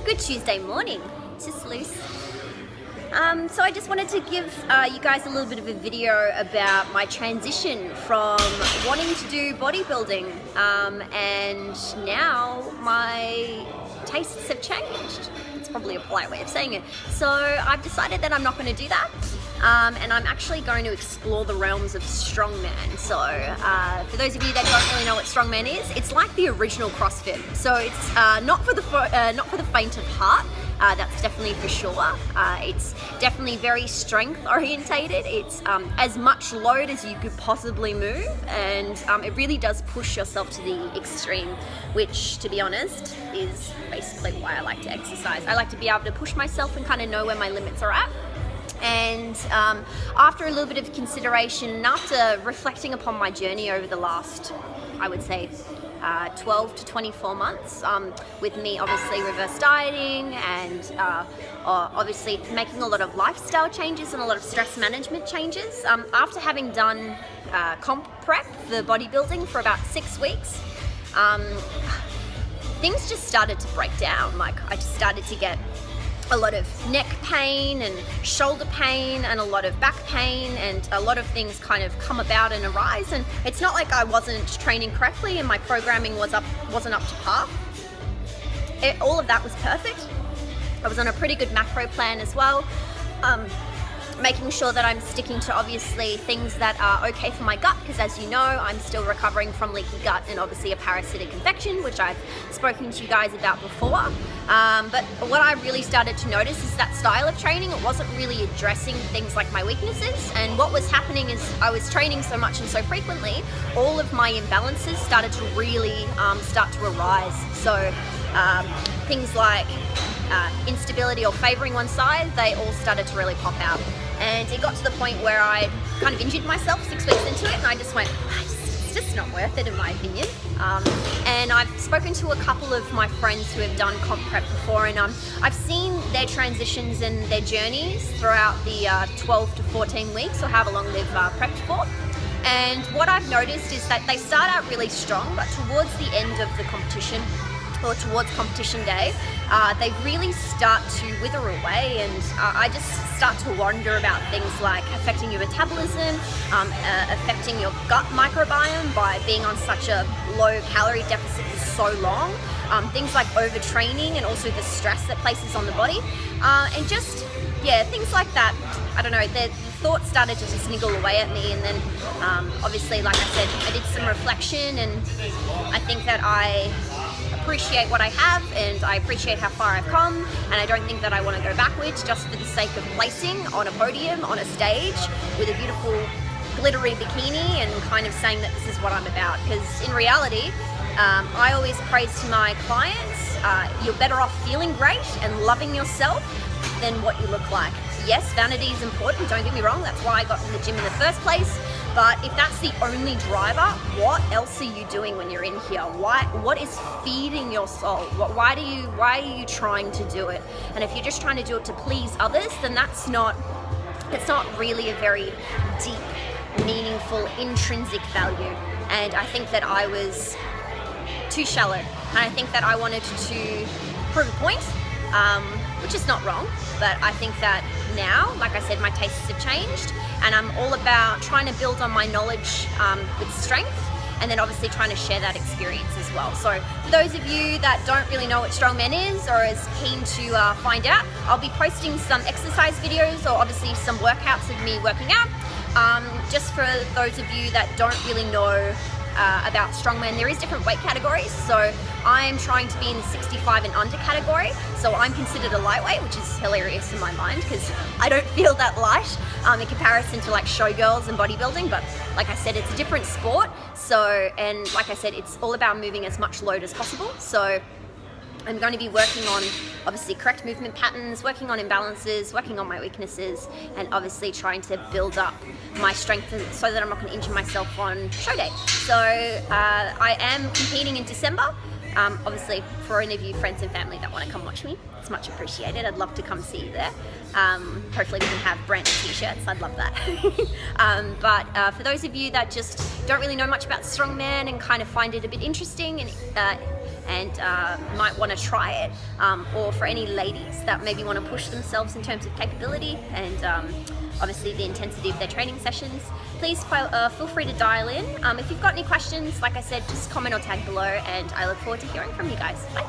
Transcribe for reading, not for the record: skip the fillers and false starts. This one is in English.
Good Tuesday morning, just loose. So I just wanted to give you guys a little bit of a video about my transition from wanting to do bodybuilding and now my tastes have changed. It's probably a polite way of saying it. So I've decided that I'm not going to do that. And I'm actually going to explore the realms of strongman. So for those of you that don't really know what strongman is, it's like the original CrossFit. So it's not for the faint of heart. That's definitely for sure. It's definitely very strength orientated. It's as much load as you could possibly move, and it really does push yourself to the extreme, which, to be honest, is basically why I like to exercise. I like to be able to push myself and kind of know where my limits are at. And after a little bit of consideration and after reflecting upon my journey over the last, I would say, 12 to 24 months, with me obviously reverse dieting and obviously making a lot of lifestyle changes and a lot of stress management changes. After having done comp prep for bodybuilding for about 6 weeks, things just started to break down. Like, I just started to get a lot of neck pain and shoulder pain and a lot of back pain, and a lot of things kind of come about and arise. And it's not like I wasn't training correctly and my programming wasn't up to par. All of that was perfect. I was on a pretty good macro plan as well, making sure that I'm sticking to obviously things that are okay for my gut, because as you know, I'm still recovering from leaky gut and obviously a parasitic infection, which I've spoken to you guys about before. But what I really started to notice is that style of training, it wasn't really addressing things like my weaknesses. And what was happening is I was training so much and so frequently, all of my imbalances started to really start to arise. So things like instability or favoring one side, they all started to really pop out. And it got to the point where I kind of injured myself 6 weeks into it, and I just went, it's just not worth it in my opinion. And I've spoken to a couple of my friends who have done comp prep before, and I've seen their transitions and their journeys throughout the 12 to 14 weeks or however long they've prepped for. And what I've noticed is that they start out really strong, but towards the end of the competition or towards competition day, they really start to wither away, and I just start to wonder about things like affecting your metabolism, affecting your gut microbiome by being on such a low calorie deficit for so long, things like overtraining and also the stress that places on the body, and just, yeah, things like that. I don't know, the thoughts started to just niggle away at me, and then obviously, like I said, I did some reflection, and I think that I appreciate what I have, and I appreciate how far I've come, and I don't think that I want to go backwards just for the sake of placing on a podium, on a stage with a beautiful glittery bikini and kind of saying that this is what I'm about. Because in reality, I always praise to my clients, you're better off feeling great and loving yourself than what you look like. Yes, vanity is important, don't get me wrong, that's why I got in the gym in the first place. But if that's the only driver, what else are you doing when you're in here? What is feeding your soul? Why are you trying to do it? And if you're just trying to do it to please others, then it's not really a very deep, meaningful, intrinsic value. And I think that I was too shallow. And I think that I wanted to prove a point, which is not wrong. But I think that now, like I said, my tastes have changed, and I'm all about trying to build on my knowledge with strength, and then obviously trying to share that experience as well. So for those of you that don't really know what strongman is or is keen to find out, I'll be posting some exercise videos or obviously some workouts of me working out. Just for those of you that don't really know about strongman, there is different weight categories. So I'm trying to be in the 65 and under category. So I'm considered a lightweight, which is hilarious in my mind because I don't feel that light in comparison to like showgirls and bodybuilding. But like I said, it's a different sport. So, and like I said, it's all about moving as much load as possible. So I'm going to be working on obviously correct movement patterns, working on imbalances, working on my weaknesses, and obviously trying to build up my strength so that I'm not going to injure myself on show day. So I am competing in December. Obviously, for any of you friends and family that want to come watch me, it's much appreciated. I'd love to come see you there. Hopefully we can have branded t-shirts. I'd love that. But for those of you that just don't really know much about strongman and kind of find it a bit interesting and and might want to try it, or for any ladies that maybe want to push themselves in terms of capability and obviously the intensity of their training sessions, please feel free to dial in. If you've got any questions, like I said, just comment or tag below, and I look forward to hearing from you guys. Bye.